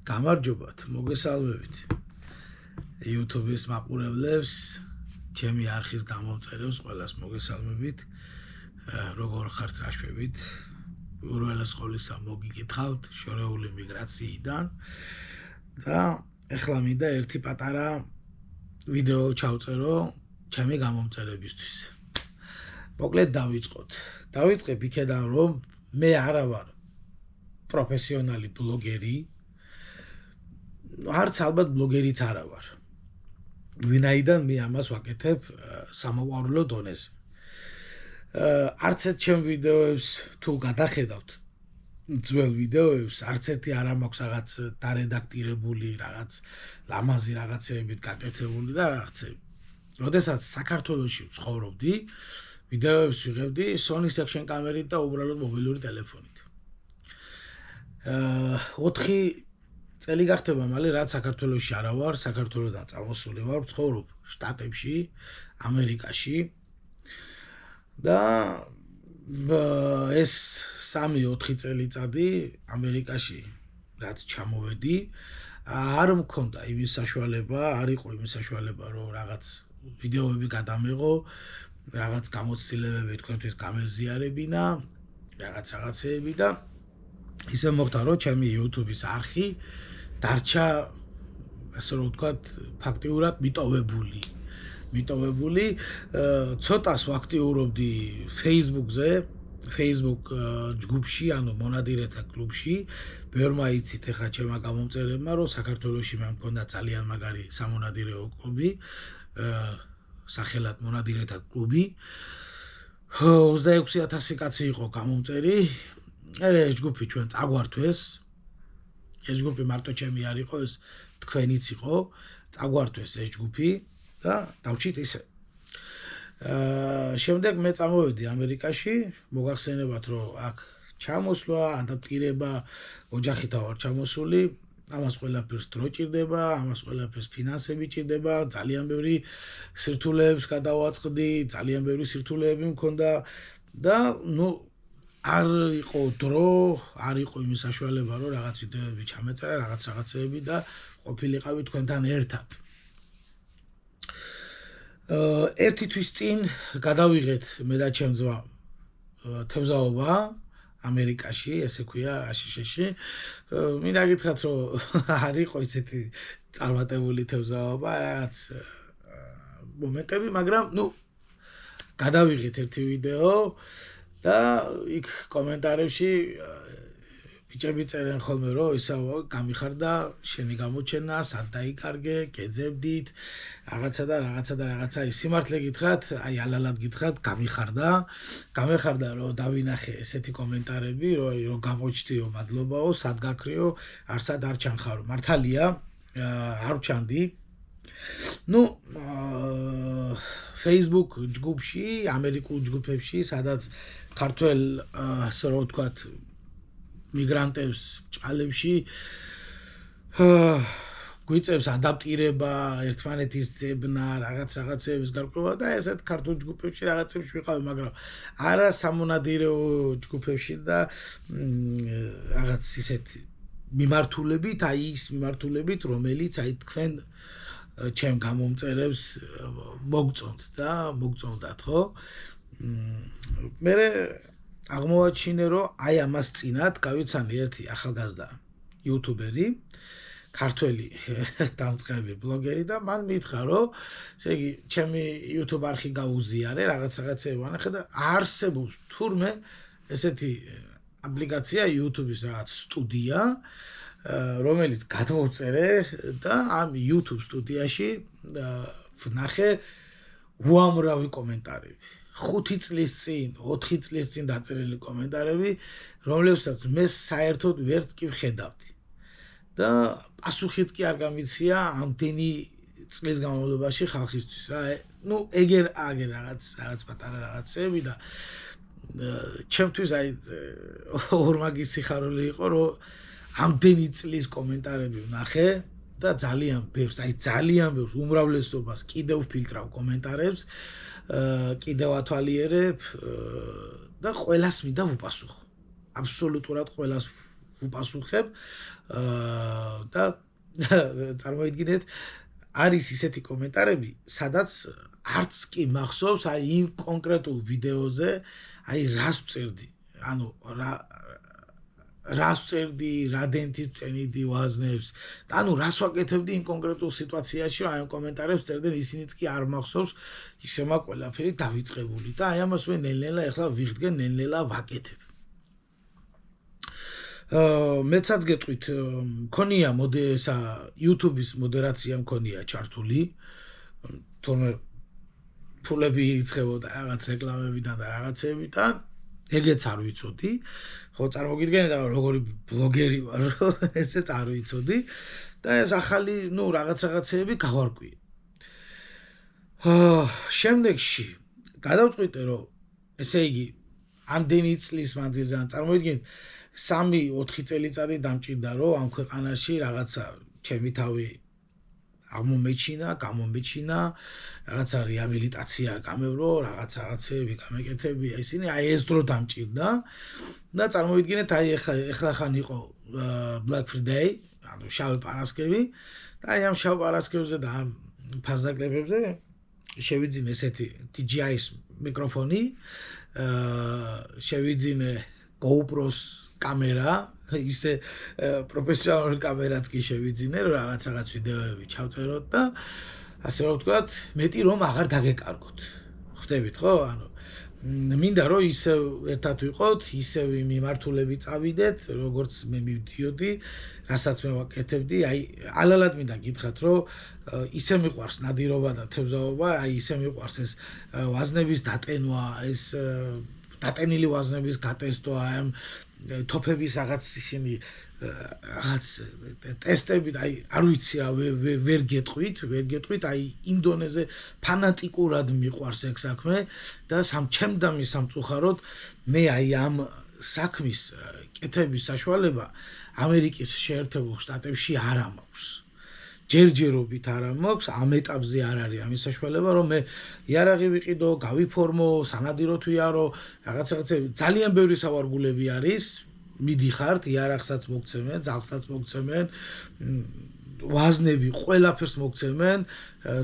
გამარჯობათ, მოგესალმებით. YouTube-ის მაყურებლებს, ჩემი არხის გამომწერებს ყველას მოგესალმებით. როგორ ხართ რაშვებით? უბრალოდ სკოლისა მოგიკითხავთ შორეული მიგრაციიდან და ეხლა მინდა ერთი პატარა ვიდეო ჩავწერო ჩემი გამომწერებისთვის. მოკლედ დავიწყოთ. დავიწყებ იქედან რომ მე არა ვარ პროფესიონალი ბლოგერი. არც ალბათ ბლოგერიც არა ვარ. ვინაიდან მე ამას ვაკეთებ სამოყვარულო დონეზე. არც ერთ ჩემ ვიდეოებს თუ გადახედავთ ძველ ვიდეოებს, არც ერთი არ მაქვს რაღაც დარედაქტირებული, რაღაც ლამაზი რაღაცეებით გაკეთებული და რაღაცები. როდესაც საქართველოში ვცხოვრობდი, ვიდეოებს ვიღებდი Sony Action კამერით და უბრალოდ მობილური ტელეფონით. 4 წელი გახდება მალე რაც საქართველოში არა ვარ, საქართველოდან წამოსული ვარ, ვცხოვრობ შტატებში, ამერიკაში. და ეს 3-4 წელიწადი ამერიკაში რაც ჩამოვედი, არ მქონდა იმის საშუალება, არ იყო იმის საშუალება, რომ რაღაც ვიდეოები გადამეღო, რაღაც გამოცდილებები თქვენთვის გამეზიარებინა, რაღაცეები და ისე მოხდა, რომ ჩემი YouTube-ის არხი დარჩა, ასე რომ ვთქვათ, ფაქტიურად მიტოვებული. ცოტას ვაქტიურობდი Facebook-ზე, Facebook ჯგუფში, ანუ მონადირეთა კლუბში. ბევრმა იცით ახლა ჩემმა გამომწერებმა, რომ საქართველოში მე მქონდა ძალიან მაგარი სამონადირეო კლუბი, სახელად მონადირეთა კლუბი. 26,000 კაცი იყო გამომწერი. ეს ჯგუფი ჩვენ წაგვართვეს. ეს ჯგუფი მარტო ჩემი არ იყო, ეს თქვენიც იყო. წაგვართვეს ეს ჯგუფი. და დავჭით ისე. შემდეგ მე წამოვედი ამერიკაში, მოგახსენებათ რომ აქ ჩამოსვლა, ადაპტირება, ოჯახითა ვარ ჩამოსული, ამას ყველაფერს დრო ჭირდება, ამას ყველაფერს ფინანსები ჭირდება, ძალიან ბევრი სირთულეებს გადავაწყდი, ძალიან ბევრი სირთულეები მქონდა და არ იყო დრო, არ იყო იმის საშუალება რომ რაღაც ვიდეოები ჩამეწერა, რაღაცეები და ყოფილიყავი თქვენთან ერთად. ერთი თვის წინ გადავიღეთ მე და ჩემ ძმა თევზაობა ამერიკაში, ესე ქვია, აშშ-ში. მინდა გითხრათ, რომ არ იყო ისეთი წარმატებული თევზაობა, რაღაც მომენტები, მაგრამ გადავიღეთ ერთი ვიდეო და იქ კომენტარებში ბიჭები წერენ ხოლმე, რომ ისა გამიხარდა შენი გამოჩენა, სად დაიკარგე, გეძებდით, რაღაცა და რაღაცა. სიმართლე გითხრათ, აი ალალად გითხრათ, გამიხარდა, რომ დავინახე ესეთი კომენტარები, რომ გამოჩდიო, მადლობაო, სად გაქრიო, არსად არ ჩანხარო. მართალია, არ ვჩანდი. Facebook ჯგუფში, ამერიკულ ჯგუფებში, სადაც ქართველ, ასე რომ ვთქვათ, მიგრანტებს ჭყალებში გვიწევს ადაპტირება, ერთმანეთის ძებნა, რაღაცეების გარკვევა და ესეთ ქართულ ჯგუფებში რაღაცებს ვიყავი, მაგრამ არა სამონადირეო ჯგუფებში და რაღაც ისეთ მიმართულებით, აი ის მიმართულებით, რომელიც აი თქვენ ჩემ გამომწერებს მოგწონთ და მოგწონდათ, ხო? მე აღმოვაჩინე, რომ აი ამას წინათ გავიცანი ერთი ახალგაზრდა იუთუბერი, ქართველი დამწყები ბლოგერი და მან მითხრა, რომ ესე იგი ჩემი YouTube არხი გაუზიარე, რაღაცეები ვანახე და არსებობს თურმე ესეთი აპლიკაცია YouTube-ის რაღაც სტუდია, რომელიც გადმოვწერე და ამ YouTube სტუდიაში ვნახე უამრავი კომენტარები. 5 წლის წინ, 4 წლის წინ დაწერილი კომენტარები, რომლებსაც მე საერთოდ ვერც კი ვხედავდი. და პასუხიც კი არ გამიცია ამდენი წლის განმავლობაში ხალხისთვის რა. ეგერ რაღაც პატარა რაღაცები და ჩემთვის აი ორმაგი სიხარული იყო, რომ ამდენი წლის კომენტარები ვნახე და ძალიან ბევრს, უმრავლესობას კიდევ ვფილტრავ კომენტარებს, კიდევ ათვალიერებ და ყველას მინდა ვუპასუხო. აბსოლუტურად ყველას ვუპასუხებ და წარმოიდგინეთ არის ისეთი კომენტარები, სადაც არც კი მახსოვს აი იმ კონკრეტულ ვიდეოზე, აი რას ვწერდი. ანუ რას ვწერდი, რა დენტით ვწერდი ვაზნებს. ანუ რას ვაკეთებდი იმ კონკრეტულ სიტუაციაში, აი ამ კომენტარებს წერდნენ, ისინიც კი არ მახსოვს, ისე მაგ ყველაფერი დავიწყებული და აი ამას მე ნელ-ნელა ეხლა ვიღდგენ, ნელ-ნელა ვაკეთებ. მეცაც გეტყვით, მქონია ესა YouTube-ის მოდერაცია მქონია ჩართული, თორემ ფულები ირიცხებოდა რაღაც რეკლამებიდან და რაღაცებიდან, ეგეც არ ვიცოდი, ხო წარმოგიდგენთ როგორი ბლოგერი ვარ, ესეც არ ვიცოდი და ეს ახალი, რაღაცეები გავარკვიე. შემდეგში გადავწყვიტე, რომ ესე იგი, ამდენი წლის მანძილზე წარმოიდგინეთ 3-4 წელიწადი დამჭირდა, რომ ამ ქვეყანაში რაღაცა ჩემი თავი გამომეჩინა, რაღაცა რეაბილიტაცია გამევრო, რაღაცეები გამეკეთებია ისინი, აი ეს დრო დამჭირდა და წარმოიდგინეთ, აი ეხლა ხან იყო Black Friday, ანუ შავი პარასკევი და აი ამ შავ პარასკევზე და ამ ფასდაკლებებზე შევიძინე ესეთი DJI-ის მიკროფონი, შევიძინე GoPro-s კამერა, ისე პროფესიონალური კამერაც კი შევიძინე, რომ რაღაც ვიდეოები ჩავწეროთ და ასე რომ ვთქვათ, მეტი რომ აღარ დაგეკარგოთ. ხვდებით ხო? ანუ მინდა რომ ისევ ერთად ვიყოთ, ისევ მიმართულებით წავიდეთ, როგორც მე მივდიოდი, რასაც მე ვაკეთებდი, აი ალალად მინდა გითხრათ, რომ ისე მიყვარს ნადირობა და თევზაობა, აი ისე მიყვარს ეს ვაზნების დატენვა, ეს დატენილი ვაზნების გატესტვა, ამ თოფების რაღაც ისინი რაღაც ტესტები, აი არ ვიცი რა ვერ გეტყვით, აი იმ დონეზე ფანატიკურად მიყვარს ეგ საქმე და ჩემდამი სამწუხაროდ მე აი ამ საქმის კეთების საშუალება ამერიკის შეერთებულ შტატებში არ მაქვს. ჯერჯერობით არ მაქვს, ამ ეტაპზე არ არის ამის საშუალება, რომ მე იარაღი ვიყიდო, გავიფორმო, სანადირო თუ იარო, რაღაცები ძალიან ბევრი სავარგულები არის. მიდიხართ, იარაღსაც მოგცემენ, ძაღლსაც მოგცემენ, ვაზნები ყველაფერს მოგცემენ,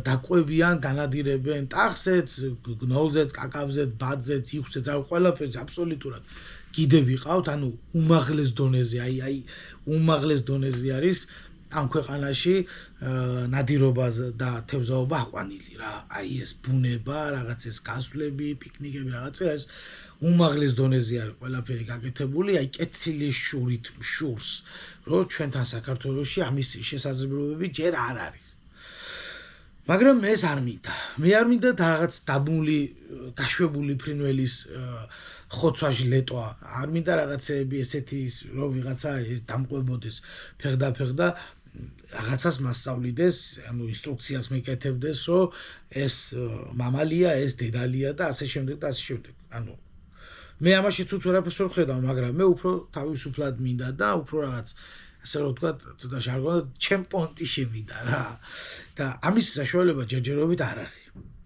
დაკვებიან, განადირებენ ტახსეც, გნოლზეც, კაკაბზეც, ბადზეც, იხუსეც, ყველაფერს აბსოლუტურად გიდები ყავთ, ანუ უმაღლეს დონეზე, აი უმაღლეს დონეზე არის ამ ქვეყანაში ნადირობა და თევზაობა აყვანილი რა. აი ეს ბუნება, რაღაც ეს გასვლები, პიკნიკები, რაღაცა ეს უმაღლეს დონეზე არის ყველაფერი გაკეთებული, აი კეთილი შურით შურს, რომ ჩვენთან საქართველოში ამის შესაძლებლობები ჯერ არ არის. მაგრამ მე ეს არ მინდა. მე არ მინდა რაღაც დაბმული, გაშვებული ფრინველის ხოცვაში ლეტვა. არ მინდა რაღაცეები ესეთი რომ ვიღაცა დამყვებოდეს ფეხდა რაღაცას მასწავლიდეს, ანუ ინსტრუქციას მეკეთებდეს, რომ ეს მამალია, ეს დედალია და ასე შემდეგ და ასე შემდეგ. ანუ მე ამაში თუც ვერაფერს ვერ ხედავ, მაგრამ მე უფრო თავისუფლად მინდა და უფრო რაღაც ასე რომ ვთქვათ, ცოტა ჟარგონად ჩემპიონტი შემინდა რა. და ამის საშუალება ჯერჯერობით არ არის.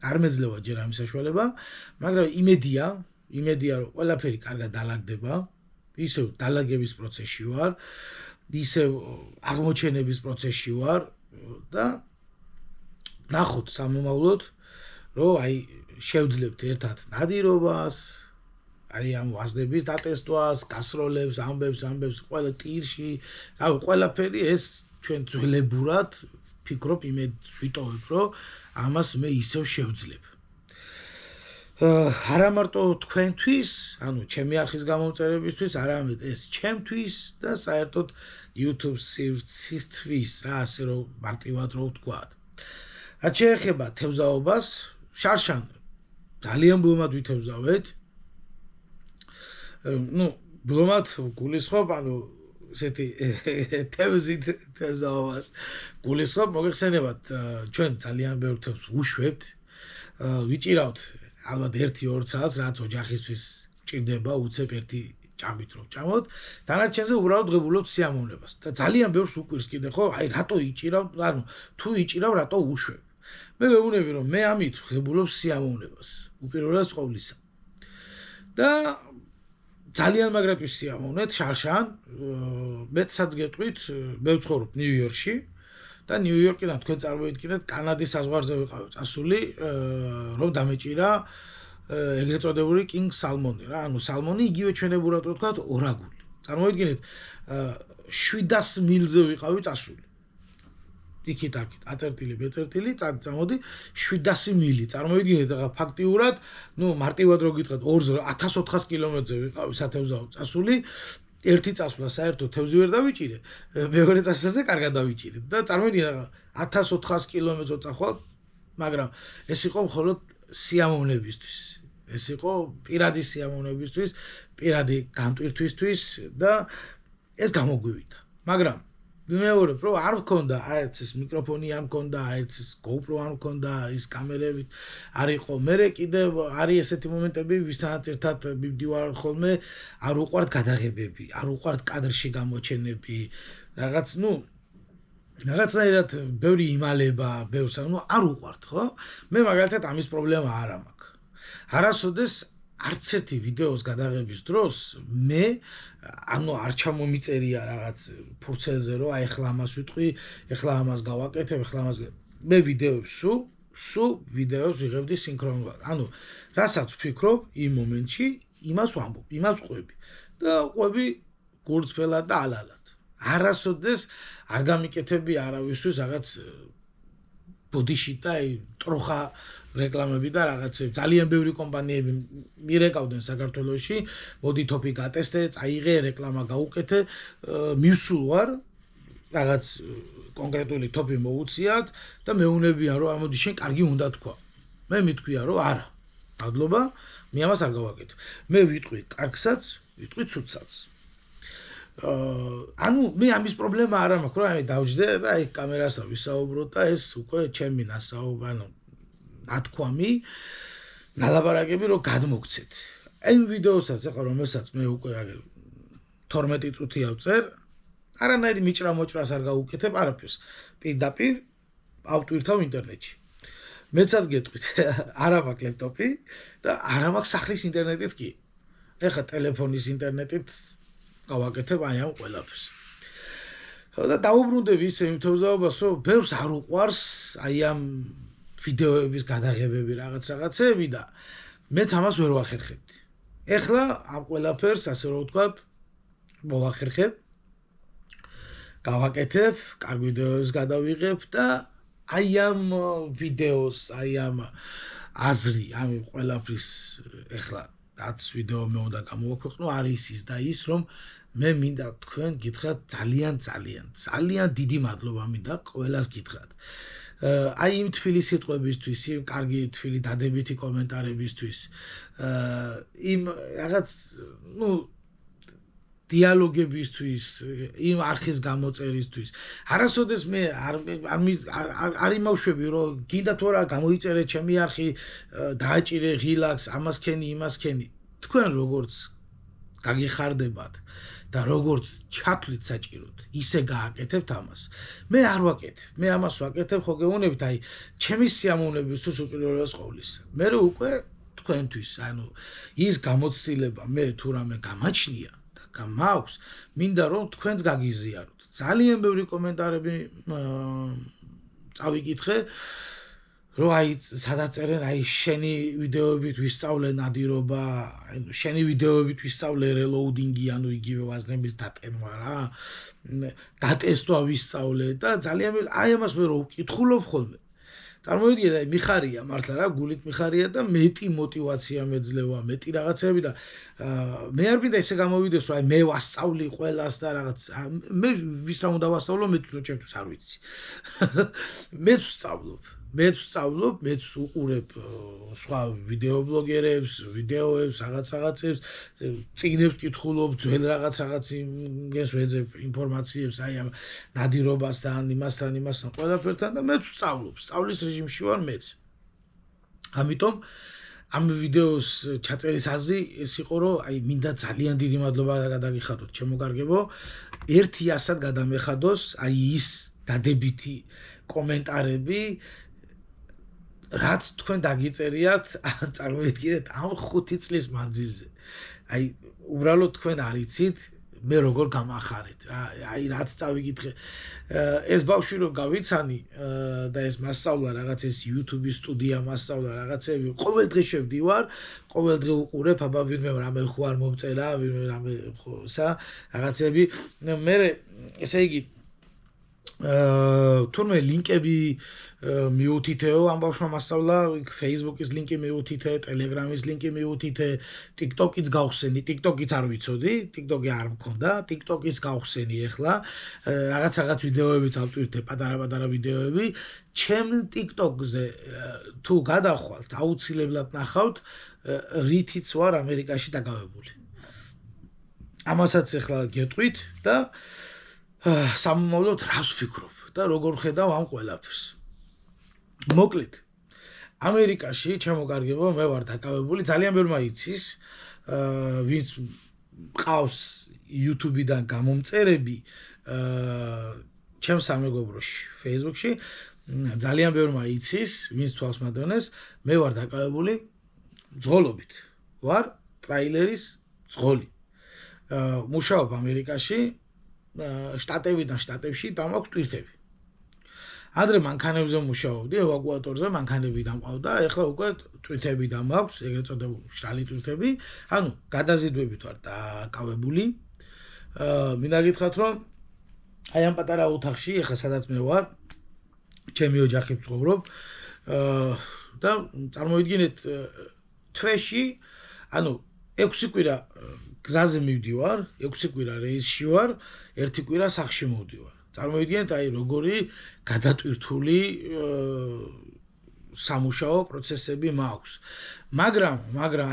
არ მეძლევა ჯერ ამის საშუალება, მაგრამ იმედია, რომ ყველაფერი კარგად დალაგდება, ისევ დალაგების პროცესში ვარ, ისევ აღმოჩენების პროცესში ვარ და ნახოთ სამომავლოდ, რომ აი შევძლებთ ერთად ნადირობას, აი ამ ვაზნების დატესტვას, გასროლებს, ამბებს, ყველა ტირში, რავი, ყველაფერი ეს ჩვენ ძველებურად ვფიქრობ, იმედს ვიტოვებ, რომ ამას მე ისევ შევძლებ. არა მარტო თქვენთვის, ანუ ჩემი არხის გამომწერებისთვის, არამედ ეს ჩემთვის და საერთოდ YouTube სივრცისთვის, რა ასე რომ მარტივად რო ვთქვათ. რაც შეეხება თევზაობას, შარშან ძალიან ბლომად ვითევზავეთ. ბლომად გულისხმობ, ანუ ესეთი თევზით თევზაობას გულისხმობ, მოგეხსენებათ, ჩვენ ძალიან ბევრ თევზს ვუშვებთ, ვიჭირავთ ალბათ 1-2 წელს, რაც ოჯახისთვის ჭირდება უცებ ერთი ჭამით რომ ჭამოთ, დანარჩენზე უბრალოდ ღებულობთ სიამოვნებას და ძალიან ბევრს უკვირს კიდე ხო, აი რატო იჭირავ, ანუ თუ იჭირავ, რატო უშვებ. მე ვეუბნები რომ მე ამით ღებულობ სიამოვნებას, უპირველეს ყოვლისა. და ძალიან მაგრატვის სიამოვნეთ შარშან მეცაც გეტყვით მე ვცხოვრობ ნიუ-იორკში და ნიუ-იორკიდან თქვენ წარმოიდგინეთ კანადის საზღვარზე ვიყავი წასული რომ დამეჭირა ეგრეთ წოდებული King Salmon-ი რა ანუ სალმონი იგივე ჩვენებურად რო ვთქვათ ორაგული წარმოიდგინეთ 700 მილზე ვიყავი წასული იქით-აქით აწერტილი ბეწერტილი წამოდი 700 მილი წარმოიდგინეთ ახლა ფაქტიურად ნუ მარტივად რო გითხრათ 1400 კილომეტრზე ვიყავი სათევზაო წასული ერთი წასვლა საერთოდ თევზი ვერ დავიჭირე მეორე წასვლაზე კარგად დავიჭირე და წარმოიდგინეთ 1400 კილომეტრზე წახვალ მაგრამ ეს იყო მხოლოდ სიამოვნებისთვის ეს იყო პირადი სიამოვნებისთვის პირადი განტვირთვისთვის და ეს გამოგვივიდა მაგრამ მეორე პრო არ მქონდა არც ეს მიკროფონი არ მქონდა არც ეს GoPro არ მქონდა ის კამერებით არ იყო მე კიდევ არის ესეთი მომენტები ვისთანაც ერთად მივდივარ ხოლმე არ უყვართ გადაღებები არ უყვართ კადრში გამოჩენები რაღაც ნუ რაღაცნაირად ბევრი იმალება ბევრს ანუ არ უყვართ ხო მე მაგალითად ამის პრობლემა არ მაქვს არასოდეს არც ერთი ვიდეოს გადაღების დროს მე ანუ არ ჩამომიწერია რაღაც ფურცელზე რომ აი ახლა ამას ვიტყვი, ახლა ამას გავაკეთებ, ახლა ამას მე ვიდეოებს სულ ვიდეოს ვიღებდი სინქრონულად. ანუ რასაც ვფიქრობ იმ მომენტში, იმას ვამბობ, იმას ვყვები და ვყვები გულწრფელად და ალალად. არასოდეს არ გამიკეთები არავისთვის რაღაც ბოდიში და აი ტროხა რეკლამები და რაღაცები ძალიან ბევრი კომპანიები მირეკავდნენ საქართველოში მოდი თოფი გატესტე წაიღე რეკლამა გაუკეთე მივსულ ვარ რაღაც კონკრეტული თოფი მოუციათ და მეუნებიან რომ ამოდი შენ კარგი უნდა თქვა მე მithქვია რომ არა მადლობა მე ამას არ გავაკეთებ მე ვიტყვი კარგსაც ვიტყვი ცუდსაც ანუ მე ამის პრობლემა არ მაქვს რა აი დავჯდე და აი კამერასა ვისაუბროთ და ეს უკვე ჩემი ნასაუბ ანუ ათქვამი ნალაპარაკები რომ გადმოგცეთ. აი ვიდეოსაც ახლა რომელსაც მე უკვე 12 წუთია ვწერ, არანაირი მიჭრა-მოჭრას არ გავუკეთებ არაფერს. პირდაპირ ავტვირთავ ინტერნეტში. მეცაც გეტყვით, არა მაქვს ლეპტოპი და არა მაქვს სახლის ინტერნეტიც კი. ეხლა ტელეფონის ინტერნეტით გავაკეთებ აი ამ ყველაფერს. და დაუბრუნდები ისე იმ თევზაობას, რომ ბევრს არ უყვარს აი ამ ვიდეოების გადაღებები რაღაცები და მეც ამას ვერ ვახერხებდი. ეხლა ამ ყველაფერს ასე რომ ვთქვათ, მოვახერხებ. გავაკეთებ, კარგ ვიდეოებს გადავიღებ და აი ამ ვიდეოს, აი ამ აზრი, ამ ყველაფრის ეხლა რაც ვიდეო მე უნდა გამოვაქვეყნო, არის ის და ის, რომ მე მინდა თქვენ გითხრათ ძალიან დიდი მადლობა მინდა ყველას გითხრათ. აი იმ თბილი სიტყვებისთვის, იმ კარგი თბილი დადებითი კომენტარებისთვის, იმ რაღაც, ნუ დიალოგებისთვის, იმ არხის გამოწერისთვის. არასოდეს მე არ იმავშვები, რომ გინდა თუ არა გამოიწერე ჩემი არხი, დააჭირე ღილაკს, ამას ქენი, იმას ქენი. თქვენ როგორც გაგიხარდებათ და როგორც ჩათვლით საჭიროდ, ისე გააკეთებთ ამას. მე არ ვაკეთებ. მე ამას ვაკეთებ, ხო გეუბნებით, აი, ჩემი სიამოვნებისთვის უპირველეს ყოვლისა. მე უკვე თქვენთვის, ანუ ის გამოცდილება მე თუ რამე გამაჩნია და გამაქვს, მინდა რომ თქვენც გაგიზიაროთ. ძალიან ბევრი კომენტარები წავიკითხე, რომ აი სადაც წერენ, აი შენი ვიდეოებით ვისწავლე ნადირობა, ანუ შენი ვიდეოებით ვისწავლე რელოუდინგი, ანუ იგივე ვაზნების დატენვა რა. დატესტვა ვისწავლე და ძალიან აი ამას მე რო ვკითხულობ ხოლმე. წარმოიდგინე, აი მიხარია მართლა რა, გულით მიხარია და მეტი мотиваცია მეძლევა, მეტი რაღაცები და მე არ მინდა ესე გამოვიდეს, რომ აი მე ვასწავლი ყველას და რაღაც. მე ვის რა უნდა ვასწავლო, მე თვითონ ჩემთვის არ ვიცი. მეც ვსწავლობ, მეც უყურებ სხვა ვიდეო ბლოგერებს, ვიდეოებს, რაღაცებს, წიგნებს ვკითხულობ, ძველ რაღაც იმას ვეძებ, ინფორმაციებს, აი ამ ნადირობასთან, იმასთან, ყველაფერთან და მეც ვსწავლობ, სწავლის რეჟიმში ვარ მეც. ამიტომ ამ ვიდეოს ჩაწერის აზრი ეს იყო, რომ აი მინდა ძალიან დიდი მადლობა გადაგიხადოთ, ჩემო კარგებო, 100-ად გადამეხადოს აი ის დადებითი კომენტარები რაც თქვენ დაგიწერიათ, წარმოიდგინეთ ამ 5 წლის მანძილზე. აი უბრალოდ თქვენ არ იცით მე როგორ გამახარეთ რა აი რაც წავიკითხე ეს ბავშვი რო გავიცანი და ეს მასწავლა რაღაც ეს YouTube-ის სტუდია მასწავლა რაღაცები ყოველ დღე შევდივარ ყოველ დღე უყურებ აბა ვინმე რამე ხო არ მომწერა ვინმე რამე ხოსა რაღაცები მე ესე იგი თურმე ლინკები მიუთითეო ამ ბავშვმა მასწავლა Facebook-ის ლინკი მიუთითე, Telegram-ის ლინკი მიუთითე, TikTok-იც გავხსენი, TikTok-იც არ ვიცოდი, TikTok-ი არ მქონდა, TikTok-ის გავხსენი ახლა, რაღაც ვიდეოებიც ავტვირთე, პატარა ვიდეოები, ჩემ TikTok-ზე თუ გადახვალთ, აუცილებლად ნახავთ, რითიც ვარ ამერიკაში დაკავებული. ამასაც ახლა გეტყვით და სამომავლოდ რას ვფიქრობ და როგორ ხედავ ამ ყველაფერს. მოკლედ ამერიკაში ჩემო კარგებო მე ვარ დაკავებული ძალიან ბევრმა იცის ვინც ყავს YouTube-დან გამომწერები ჩემ სამეგობროში Facebook-ში ძალიან ბევრმა იცის ვინც თვალს მადონეს მე ვარ დაკავებული ძღოლობით ვარ ტრაილერის ძღოლი მუშაობ ამერიკაში შტატებიდან შტატებში და მაქვს ტვირთები. ადრე მანქანებზე მუშაობდი, ევაკუატორზე მანქანები დამყავდა, ეხლა უკვე ტვირთები და მაქვს, ეგრეთ წოდებული მშრალი ტვირთები. ანუ გადაზიდვებით ვარ დაკავებული. მინდა გითხრათ, რომ აი ამ პატარა ოთახში, ეხლა სადაც მე ვარ, ჩემი ოჯახი ვცხოვრობ და წარმოიდგინეთ თვეში, ანუ 6 კვირა გზაზე მივდივარ, 6 კვირა რეისში ვარ, 1 კვირა სახლში მოვდივარ. წარმოიდგინეთ, აი როგორი გადატვირთული სამუშაო პროცესები მაქვს. მაგრამ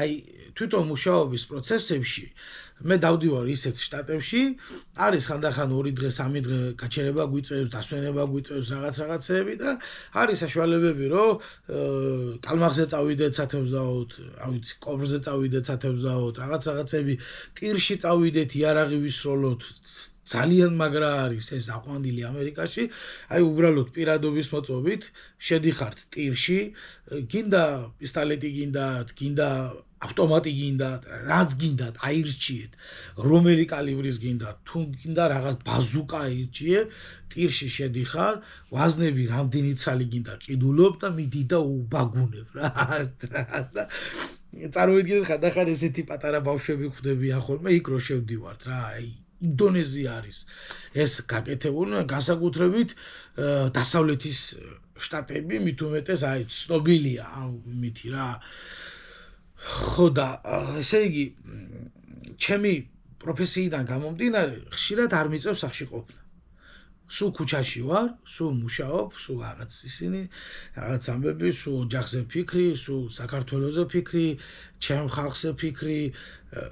აი თვითონ მუშაობის პროცესებში მე დავდივარ ისეთ შტატებში, არის ხანდახან 2 დღე, 3 დღე გაჩერება გვიწევს, დასვენება გვიწევს რაღაცები და არის საშუალებები, რომ კალმახზე წავიდეთ სათევზაოდ, რა ვიცი, კობრზე წავიდეთ სათევზაოდ, რაღაცები, ტირში წავიდეთ, იარაღი ვისროლოთ. ძალიან მაგრა არის ეს აყვანილი ამერიკაში, აი უბრალოდ პირადობის მოწობით შედიხართ ტირში, გინდა პისტოლეტი გინდა ავტომატი გინდათ, რაც გინდათ, აირჩიეთ, რომელი კალიბრის გინდათ, თუ გინდა რაღაც ბაზუკა აირჩიეთ, ტირში შედიხარ, ვაზნები რამდენი ცალი გინდა ყიდულობ და მიდი და უბაგუნებ რა. წარმოიდგინეთ, ხანდახან ესეთი პატარა ბავშვები ხვდებიან ხოლმე, იქ რო შევდივართ რა, აი ინდონეზია არის ეს გაკეთებული, განსაკუთრებით დასავლეთის შტატები, მით უმეტეს აი ცნობილია ამითი რა. ხო და ესე იგი ჩემი პროფესიიდან გამომდინარე ხშირად არ მიწევს სახში ყოფნა. სულ ქუჩაში ვარ, სულ მუშაობ, სულ რაღაც ისინი, რაღაც ამბები, სულ ოჯახზე ფიქრი, სულ საქართველოზე ფიქრი, ჩემ ხალხზე ფიქრი,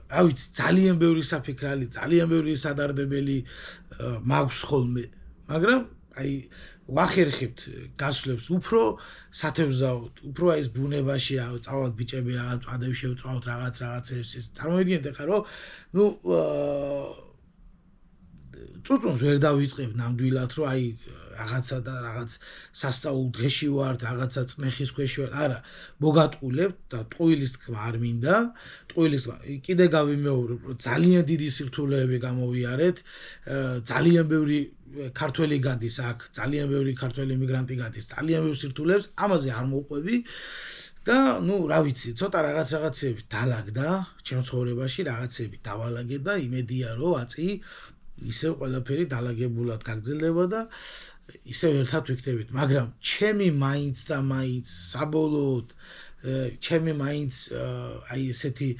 რა ვიცი, ძალიან ბევრი საფიქრალი, ძალიან ბევრი სადარდებელი მაქვს ხოლმე, მაგრამ აი ვახერხებთ გასვლებს უფრო სათევზაოდ, უფრო აი ეს ბუნებაში წავალთ ბიჭები რაღაც წვადებს შევწვავთ რაღაცებს ეს წარმოიდგინეთ ახლა რომ ნუ წუწუნს ვერ დავიწყებ ნამდვილად რომ აი რაღაცა და რაღაც სასწაულ დღეში ვართ, რაღაცა წმეხის ქვეშ ვარ, არა, მოგატყულებთ და ტყუილის თქმა არ მინდა, ტყუილის კიდე გავიმეორებ, რომ ძალიან დიდი სირთულეები გამოვიარეთ, ძალიან ბევრი ქართველი გადის აქ, ძალიან ბევრი ქართველი მიგრანტი გადის, ძალიან ბევრ სირთულეებს, ამაზე არ მოვყვები და ნუ რა ვიცი, ცოტა რაღაცები დალაგდა ჩემ ცხოვრებაში, რაღაცები დავალაგე და იმედია რომ აწი ისევ ყველაფერი დალაგებულად გაგრძელდება და ისევ ერთად ვიქნებით, მაგრამ ჩემი მაინც და მაინც საბოლოოდ ჩემი მაინც აი ესეთი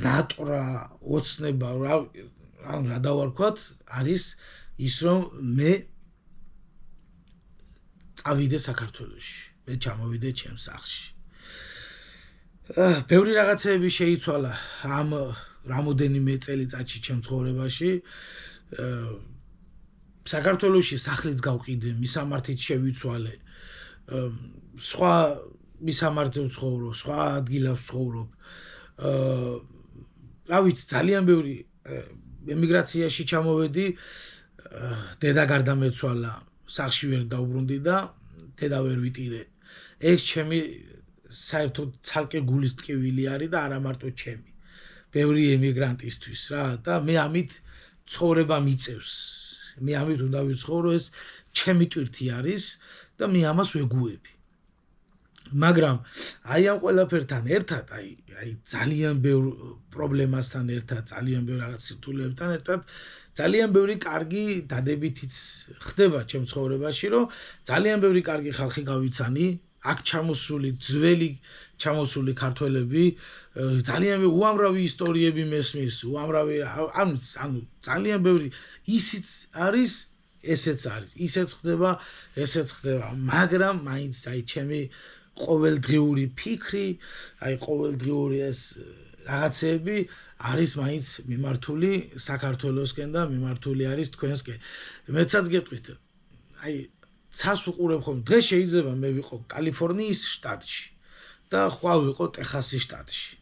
ნატრა ოცნება რა დავარქვათ არის ის რომ მე წავიდე საქართველოში, მე ჩამოვიდე ჩემს სახლში. ბევრი რაღაცები შეიცვალა ამ რამოდენიმე წელიწადში ჩემ ცხოვრებაში. საქართველოში სახლიც გავყიდე, მისამართიც შევიცვალე. სხვა მისამართზე ვცხოვრობ, სხვა ადგილას ვცხოვრობ. რა ვიცი, ძალიან ბევრი ემიგრაციაში ჩამოვედი, დედა გარდამეცვალა, სახლში ვერ დავბრუნდი და დედა ვერ ვიტირე. ეს ჩემი საერთოდ ცალკე გულის ტკივილი არის და არა მარტო ჩემი. ბევრი ემიგრანტისთვის რა და მე ამით ცხოვრება მიწევს. მე ამით უნდა ვიცხოვრო ეს ჩემი ტვირთი არის და მე ამას ვეგუები. მაგრამ აი ამ ყველაფერთან ერთად, აი ძალიან ბევრ პრობლემასთან ერთად, ძალიან ბევრ რაღაც სირთულეებთან ერთად, ძალიან ბევრი კარგი დადებითიც ხდება ჩემ ცხოვრებაში, რომ ძალიან ბევრი კარგი ხალხი გავიცანი, აქ ჩამოსული ძველი ჩამოსული ქართველები, ძალიან უამრავი ისტორიები მესმის, უამრავი ანუ ძალიან ბევრი ისიც არის, ესეც არის, ისეც ხდება, ესეც ხდება, მაგრამ მაინც აი ჩემი ყოველდღიური ფიქრი, აი ყოველდღიური ეს რაღაცები არის მაინც მიმართული საქართველოსკენ და მიმართული არის თქვენსკენ. მეცაც გეტყვით, აი ცას უყურებ ხომ, დღეს შეიძლება მე ვიყო კალიფორნიის შტატში და ხვალ ვიყო ტეხასის შტატში.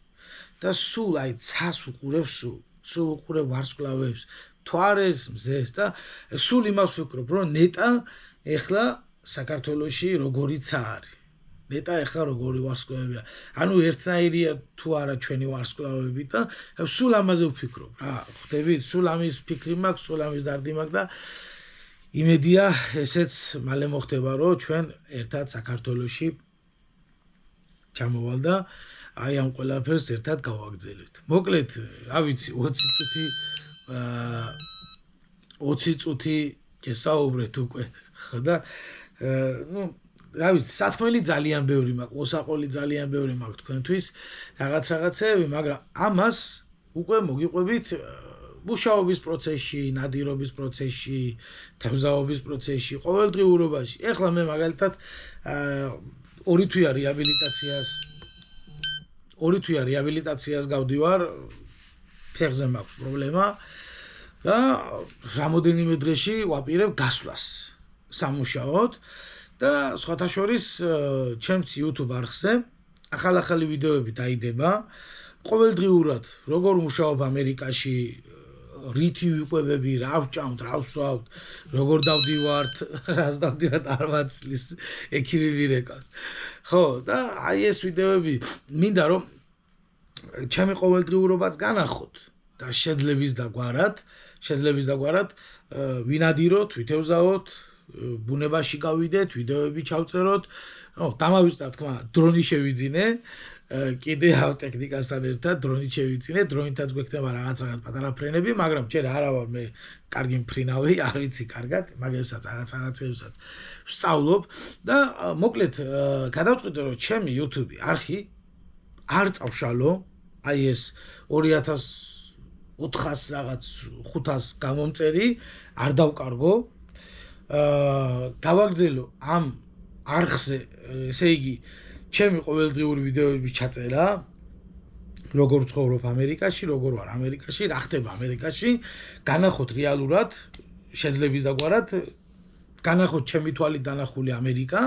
და სულ აი ცას უყურებ, სულ უყურებ ვარსკვლავებს, თვარეს, მზეს და სულ იმას ვფიქრობ, რომ ნეტა ეხლა საქართველოში როგორი ცა არის. ნეტა ეხლა როგორი ვარსკვლავებია. ანუ ერთნაირია თუ არა ჩვენი ვარსკვლავები და სულ ამაზე ვფიქრობ რა. ხვდებით, სულ ამის ფიქრი მაქვს, სულ ამის დარდი მაქვს და იმედია ესეც მალე მოხდება, რომ ჩვენ ერთად საქართველოში ჩამოვალ და აი ამ ყველაფერს ერთად გავაგრძელებთ. მოკლედ, რა ვიცი, 20 წუთი გესაუბრეთ უკვე, ხო და ნუ რა ვიცი, სათქმელი ძალიან ბევრი მაქვს, მოსაყოლი ძალიან ბევრი მაქვს თქვენთვის, რაღაცეები, მაგრამ ამას უკვე მოგიყვებით მუშაობის პროცესში, ნადირობის პროცესში, თევზაობის პროცესში, ყოველდღიურობაში. ეხლა მე მაგალითად 2 თვეა რეაბილიტაციას გავდივარ, ფეხზე მაქვს პრობლემა და რამოდენიმე დღეში ვაპირებ გასვლას სამუშაოდ და სხვათა შორის ჩემს YouTube არხზე ახალ-ახალი ვიდეოები დაიდება. ყოველდღიურად როგორ მუშაობ ამერიკაში, რითი ვიყვებები, რა ვჭამთ, რა ვსვავთ, როგორ დავდივართ, რას დავდივართ არ მაცლის, ექიმი ვირეკავს. ხო, და აი ეს ვიდეოები მინდა რომ ჩემი ყოველდღიურობაც განახოთ და შეძლების დაგვარად ვინადიროთ, ვითევზაოთ, ბუნებაში გავიდეთ, ვიდეოები ჩავწეროთ. დამავიწყდა თქმა, დრონი შევიძინე. კიდე ამ ტექნიკასთან ერთად დრონით შევიძინე, დრონითაც გვექნება რაღაც პატარა ფრენები, მაგრამ ჯერ არა ვარ მე კარგი მფრინავი, არ ვიცი კარგად, მაგასაც რაღაცებსაც ვსწავლობ და მოკლედ გადავწყვიტე რომ ჩემი YouTube არხი არ წავშალო, აი ეს 2400 რაღაც 500 გამომწერი არ დავკარგო. გავაგრძელო ამ არხზე, ესე იგი ჩემი ყოველდღიური ვიდეოების ჩაწერა, როგორ ვცხოვრობ ამერიკაში, როგორ ვარ ამერიკაში, რა ხდება ამერიკაში, განახოთ რეალურად, შეძლების დაგვარად, განახოთ ჩემი თვალით დანახული ამერიკა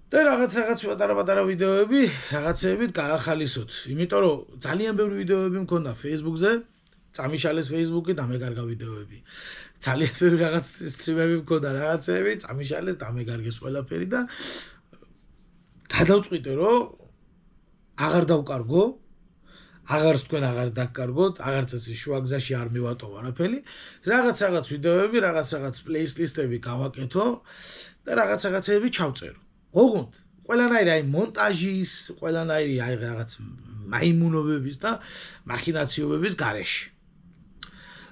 და რაღაც პატარა ვიდეოები, რაღაცეებით გაახალისოთ. იმიტომ რომ ძალიან ბევრი ვიდეოები მქონდა Facebook-ზე, წამიშალეს Facebook-ი და მეგარგა ვიდეოები. ძალიან ბევრი რაღაც სტრიმები მქონდა, რაღაცეები, წამიშალეს და მეგარგეს ყველაფერი და გადავწყვიტე რომ აღარ დავკარგო, აღარც თქვენ აღარ დაგკარგოთ, აღარც ეს შუაგზაში არ მივატოვ არაფერი, რაღაც ვიდეოები, რაღაც პლეილისტები გავაკეთო და რაღაცეები ჩავწერო. ოღონდ ყველანაირი აი მონტაჟის, ყველანაირი აი რაღაც მაიმუნობების და მახინაციობების გარეშე.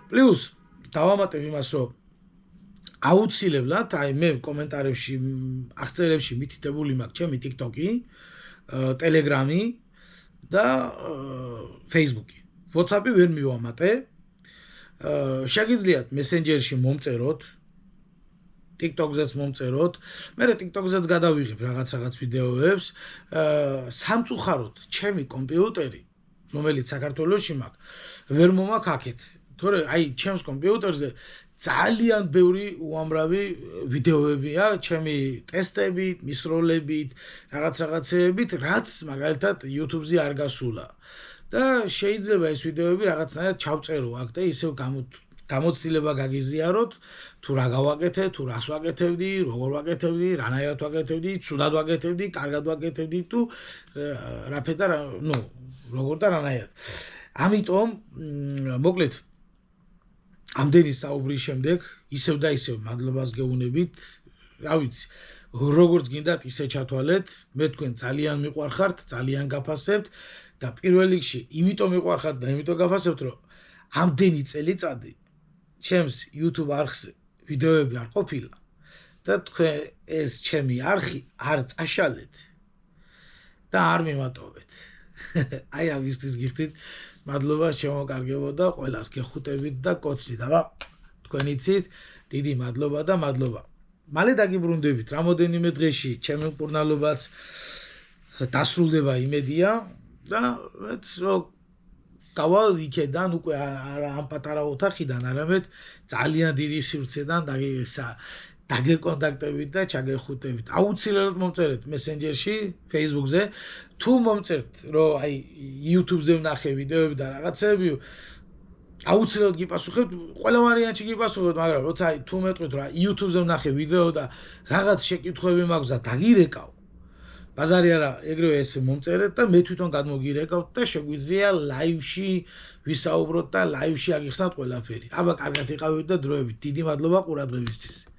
პლუს დავამატებ იმას, რომ აუცილებლად აი მე კომენტარებში, აღწერებში მითითებული მაქვს ჩემი TikTok-ი, Telegram-ი და Facebook-ი. WhatsApp-ი ვერ მივამატე. შეგიძლიათ Messenger-ში მომწეროთ, TikTok-ზეც მომწეროთ. მე TikTok-ზეც გადავიღებ რაღაც ვიდეოებს. სამწუხაროდ ჩემი კომპიუტერი, რომელიც საქართველოში მაქვს, ვერ მომაქვს აქეთ. თორე აი ჩემს კომპიუტერზე ძალიან ბევრი უამრავი ვიდეოებია, ჩემი ტესტებით, მისროლებით, რაღაცეებით, რაც მაგალითად YouTube-ზე არ გასულა. და შეიძლება ეს ვიდეოები რაღაცნაირად ჩავწერო აქ და ისევ გამოცდილება გაგიზიაროთ, თუ რა გავაკეთე, თუ რას ვაკეთებდი, როგორ ვაკეთებდი, რანაირად ვაკეთებდი, ცუდად ვაკეთებდი, კარგად ვაკეთებდი თუ რაფედა, ნუ, როგორ და რანაირად. ამიტომ მოკლედ ამდენი საუბრის შემდეგ ისევ და ისევ მადლობას გეუბნებით. რა ვიცი, როგორც გინდათ ისე ჩათვალეთ, მე თქვენ ძალიან მიყვარხართ, ძალიან გაფასებთ და პირველ რიგში იმიტომ მიყვარხართ და იმიტომ გაფასებთ, რომ ამდენი წელიწადი ჩემს YouTube არხზე ვიდეოები არ ყოფილა და თქვენ ეს ჩემი არხი არ წაშალეთ და არ მიმატოვეთ. აი ამისთვის გიხდით მადლობა შემოკარგებოდა ყველას გეხუტებით და კოცნით, აბა თქვენ იცით, დიდი მადლობა და მადლობა. მალე დაგიბრუნდებით რამოდენიმე დღეში ჩემი მკურნალობაც დასრულდება იმედია და მეც რომ გავალ იქედან უკვე ამ პატარა ოთახიდან არამედ ძალიან დიდი სივრცედან დაგეკონტაქტებით და ჩაგეხუტებით. აუცილებლად მომწერეთ მესენჯერში, Facebook-ზე, თუ მომწერთ, რომ აი YouTube-ზე ვნახე ვიდეოები და რაღაცები, აუცილებლად გიპასუხებთ, ყველა ვარიანტში გიპასუხებთ, მაგრამ როცა აი თუ მეტყვით, რომ YouTube-ზე ვნახე ვიდეო და რაღაც შეკითხვები მაქვს და დაგირეკავ, ბაზარი არა, ეგრევე ეს მომწერეთ და მე თვითონ გადმოგირეკავთ და შეგვიძლია ლაივში ვისაუბროთ და ლაივში აგიხსნათ ყველაფერი. აბა კარგად იყავით და დროებით. დიდი მადლობა ყურადღებისთვის.